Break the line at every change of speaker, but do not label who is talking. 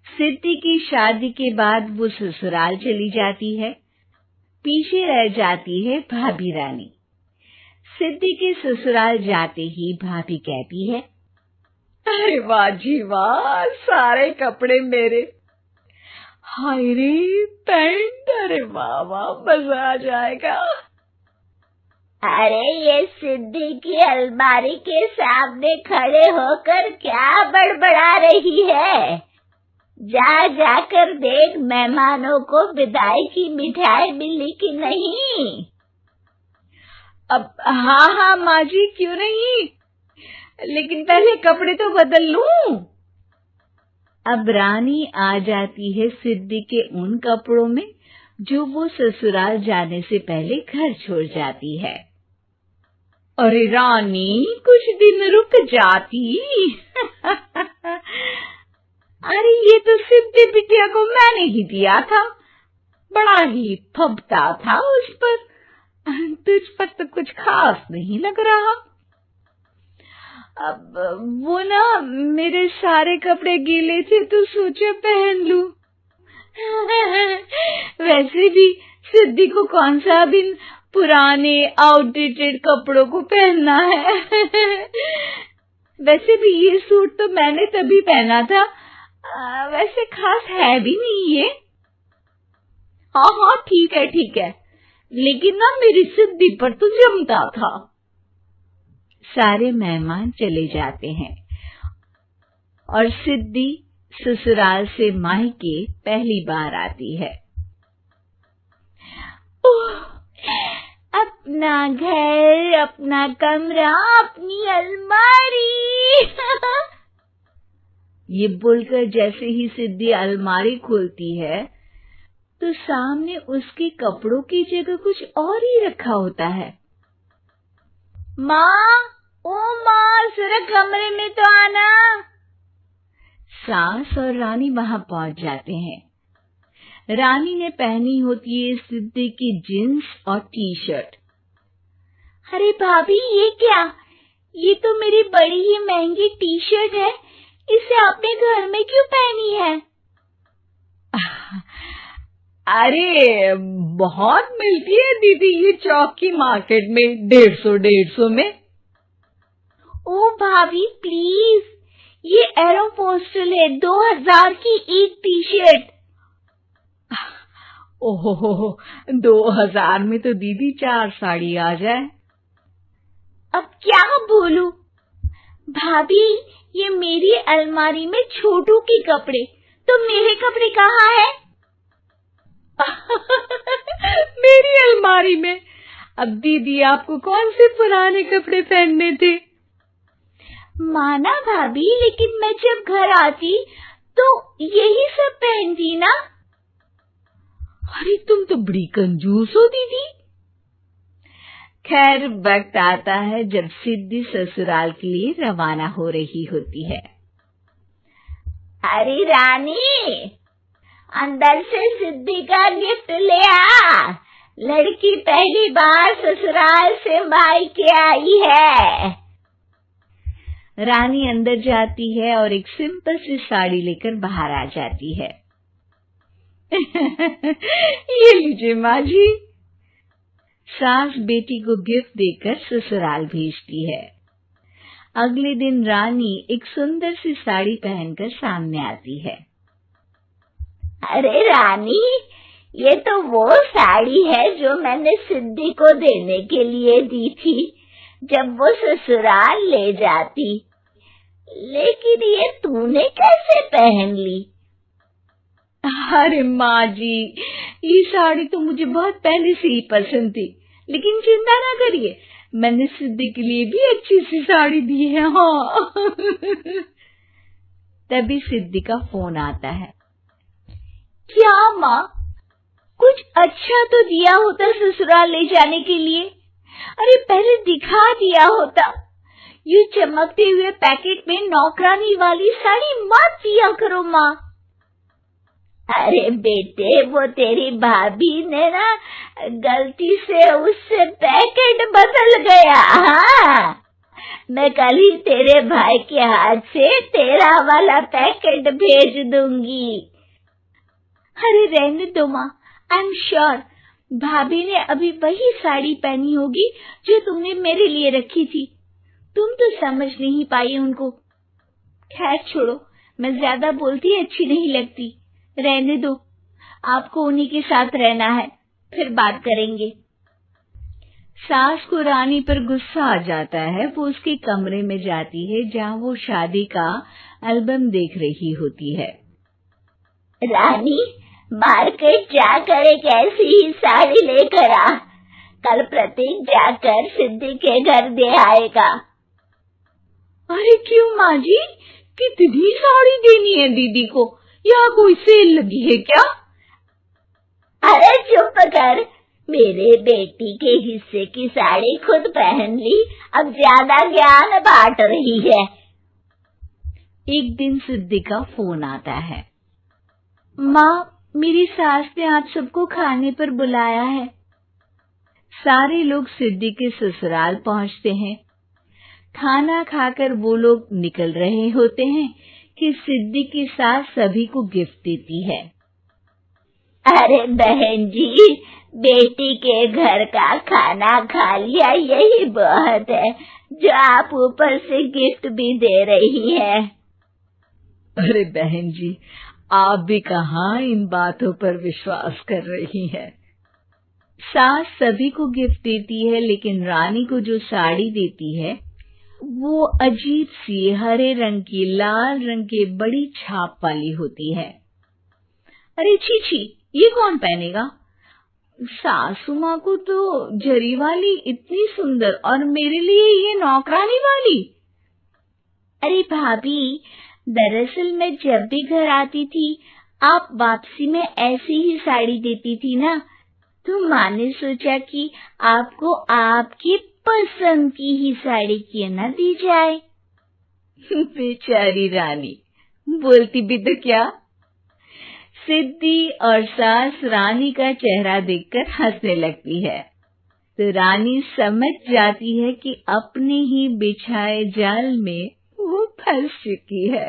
सिद्धि की शादी के बाद वो ससुराल चली जाती है। पीछे रह जाती है भाभी रानी। सिद्धि के ससुराल जाते ही भाभी कहती है,
अरे वाह जी वाह, सारे कपड़े मेरे। हाय रे पैंट, अरे वाह वाह, मजा आ जाएगा।
अरे ये सिद्धि की अलमारी के सामने खड़े होकर क्या बड़बड़ा रही है? जाकर देख मेहमानों को विदाई की मिठाई मिली कि नहीं।
अब हाँ माँ जी, क्यों नहीं, लेकिन पहले कपड़े तो बदल लूं।
अब रानी आ जाती है सिद्धि के उन कपड़ों में जो वो ससुराल जाने से पहले घर छोड़ जाती है।
अरे रानी, कुछ दिन रुक जाती। अरे ये तो सिद्धि बिटिया को मैंने ही दिया था, बड़ा ही फबता था उस पर। तुझ पर तो कुछ खास नहीं लग रहा। अब वो ना, मेरे सारे कपड़े गीले थे तो सोचा पहन लूं। वैसे भी सिद्धि को कौन सा दिन पुराने आउटडेटेड कपड़ों को पहनना है। वैसे भी ये सूट तो मैंने तभी पहना था, वैसे खास है भी नहीं ये। हाँ ठीक है, लेकिन ना मेरी सिद्धि पर तो जमता था।
सारे मेहमान चले जाते हैं और सिद्धि ससुराल से मायके पहली बार आती है।
अपना घर, अपना कमरा, अपनी अलमारी।
ये बोलकर जैसे ही सिद्धि अलमारी खोलती है तो सामने उसके कपड़ों की जगह कुछ और ही रखा होता है।
माँ, ओ माँ, जरा कमरे में तो आना।
सास और रानी वहां पहुंच जाते हैं। रानी ने पहनी होती है सिद्धि की जींस और टी शर्ट।
अरे भाभी, ये क्या? ये तो मेरी बड़ी ही महंगी टी शर्ट है, इसे आपने घर में क्यों पहनी है?
अरे बहुत मिलती है दीदी ये चौक की मार्केट में, 150 में।
ओ भाभी प्लीज, ये एरोपोस्टल है, 2000 की एक टी शर्ट।
ओहो, 2000 में तो दीदी 4 साड़ी आ जाए।
अब क्या बोलूं? भाभी, ये मेरी अलमारी में छोटू के कपड़े, तो मेरे कपड़े कहाँ है?
मेरी अलमारी में? अब दीदी आपको कौन से पुराने कपड़े पहनने थे?
माना भाभी, लेकिन मैं जब घर आती तो यही सब पहनती ना।
अरे तुम तो बड़ी कंजूस हो दीदी।
खैर, वक्त आता है जब सिद्धि ससुराल के लिए रवाना हो रही होती है।
अरे रानी, अंदर से सिद्धि का गिफ्ट ले आ। लड़की पहली बार ससुराल से मायके आई है।
रानी अंदर जाती है और एक सिंपल सी साड़ी लेकर बाहर आ जाती है।
ये लीजिए माँ जी।
सास बेटी को गिफ्ट देकर ससुराल भेजती है। अगले दिन रानी एक सुंदर सी साड़ी पहनकर सामने आती है।
अरे रानी, ये तो वो साड़ी है जो मैंने सिद्धि को देने के लिए दी थी जब वो ससुराल ले जाती, लेकिन ये तूने कैसे पहन ली?
अरे माँ जी, ये साड़ी तो मुझे बहुत पहले से ही पसंद थी, लेकिन चिंता ना करिए, मैंने सिद्धि के लिए भी अच्छी सी साड़ी दी है। हाँ।
तभी सिद्धि का फोन आता है।
क्या माँ, कुछ अच्छा तो दिया होता ससुराल ले जाने के लिए। अरे पहले दिखा दिया होता। ये चमकते हुए पैकेट में नौकरानी वाली साड़ी मत दिया करो माँ। अरे बेटे, वो तेरी भाभी ने ना गलती से उससे पैकेट बदल गया। हाँ, मैं कल ही तेरे भाई के हाथ से तेरा वाला पैकेट भेज दूंगी।
अरे रहने दो माँ, आई एम श्योर भाभी ने अभी वही साड़ी पहनी होगी जो तुमने मेरे लिए रखी थी। तुम तो समझ नहीं पाई उनको। खैर छोड़ो, मैं ज्यादा बोलती अच्छी नहीं लगती। रहने दो, आपको उन्हीं के साथ रहना है, फिर बात करेंगे।
सास को रानी पर गुस्सा आ जाता है। वो उसके कमरे में जाती है जहाँ वो शादी का एल्बम देख रही होती है।
रानी, मार्केट जाकर एक ऐसी ही साड़ी लेकर आ। कल प्रतीक जाकर सिद्धि के घर दे आएगा।
अरे क्यों माँ जी, कितनी साड़ी देनी है दीदी को? यहाँ कोई सेल लगी है क्या?
अरे चुप कर, मेरे बेटी के हिस्से की साड़ी खुद पहन ली, अब ज्यादा ज्ञान बांट रही है।
एक दिन सिद्धि का फोन आता है।
माँ, मेरी सास ने आज सबको खाने पर बुलाया है।
सारे लोग सिद्धि के ससुराल पहुंचते हैं। खाना खाकर वो लोग निकल रहे होते हैं कि सिद्धि की सास सभी को गिफ्ट देती है।
अरे बहन जी, बेटी के घर का खाना खा लिया, यही बहुत है जो आप ऊपर से गिफ्ट भी दे रही है।
अरे बहन जी, आप भी कहाँ इन बातों पर विश्वास कर रही हैं। सास सभी को गिफ्ट देती है, लेकिन रानी को जो साड़ी देती है वो अजीब सी हरे रंग की, लाल रंग की बड़ी छाप वाली होती है।
अरे छी छी, ये कौन पहनेगा? सासू माँ को तो जरी वाली इतनी सुंदर, और मेरे लिए ये नौकरानी वाली।
अरे भाभी, दरअसल मैं जब भी घर आती थी आप वापसी में ऐसी ही साड़ी देती थी ना, तो माँ ने सोचा कि आपको आपकी पसंद की ही साड़ी क्यों न दी जाए।
बेचारी रानी, बोलती भी तो क्या। सिद्धि और सास रानी का चेहरा देखकर हंसने लगती है, तो रानी समझ जाती है कि अपने ही बिछाए जाल में वो फंस चुकी है।